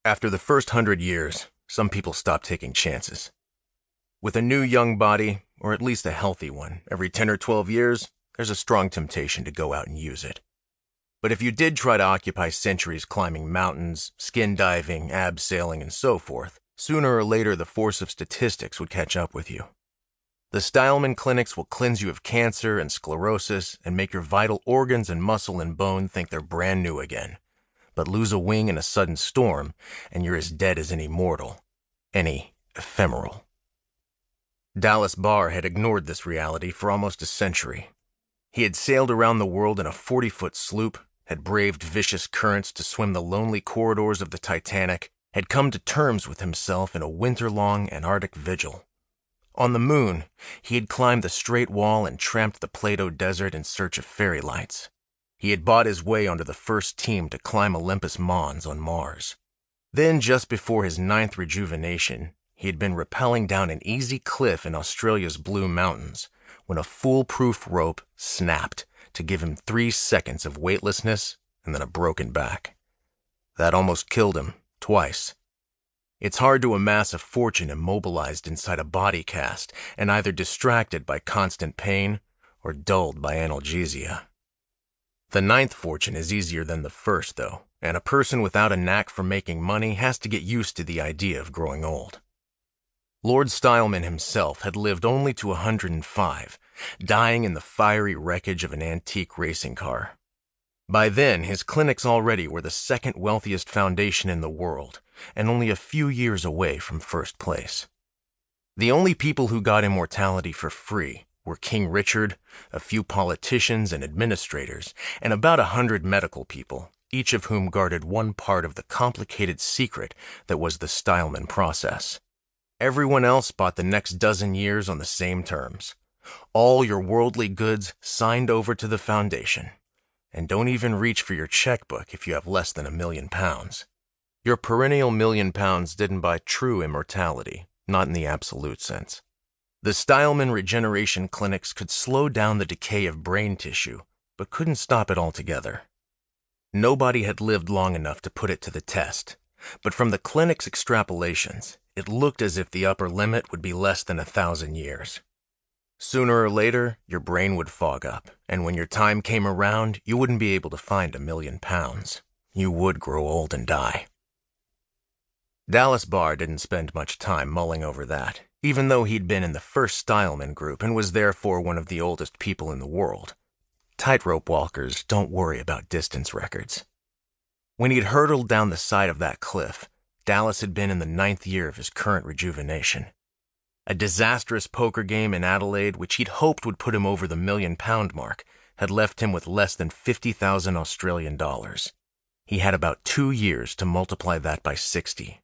After the first 100 years, some people stop taking chances. With a new young body, or at least a healthy one, every 10 or 12 years, there's a strong temptation to go out and use it. But if you did try to occupy centuries climbing mountains, skin diving, abseiling, and so forth, sooner or later the force of statistics would catch up with you. The Stileman clinics will cleanse you of cancer and sclerosis and make your vital organs and muscle and bone think they're brand new again. But lose a wing in a sudden storm, and you're as dead as any mortal, any ephemeral. Dallas Barr had ignored this reality for almost a century. He had sailed around the world in a 40-foot sloop, had braved vicious currents to swim the lonely corridors of the Titanic, had come to terms with himself in a winter-long Antarctic vigil. On the moon, he had climbed the Strait Wall and tramped the Plato Desert in search of fairy lights. He had bought his way onto the first team to climb Olympus Mons on Mars. Then, just before his 9th rejuvenation, he had been rappelling down an easy cliff in Australia's Blue Mountains when a foolproof rope snapped to give him 3 seconds of weightlessness and then a broken back. That almost killed him, twice. It's hard to amass a fortune immobilized inside a body cast and either distracted by constant pain or dulled by analgesia. The 9th fortune is easier than the first, though, and a person without a knack for making money has to get used to the idea of growing old. Lord Stileman himself had lived only to 105, dying in the fiery wreckage of an antique racing car. By then, his clinics already were the second wealthiest foundation in the world, and only a few years away from first place. The only people who got immortality for free were King Richard, a few politicians and administrators, and about 100 medical people, each of whom guarded one part of the complicated secret that was the Stileman Process. Everyone else bought the next dozen years on the same terms. All your worldly goods signed over to the foundation. And don't even reach for your checkbook if you have less than £1 million. Your perennial £1 million didn't buy true immortality, not in the absolute sense. The Stileman regeneration clinics could slow down the decay of brain tissue, but couldn't stop it altogether. Nobody had lived long enough to put it to the test, but from the clinic's extrapolations, it looked as if the upper limit would be less than 1,000 years. Sooner or later, your brain would fog up, and when your time came around, you wouldn't be able to find £1 million. You would grow old and die. Dallas Barr didn't spend much time mulling over that, even though he'd been in the first Stileman group and was therefore one of the oldest people in the world. Tightrope walkers don't worry about distance records. When he'd hurtled down the side of that cliff, Dallas had been in the 9th year of his current rejuvenation. A disastrous poker game in Adelaide, which he'd hoped would put him over the £1 million mark, had left him with less than 50,000 Australian dollars. He had about 2 years to multiply that by 60,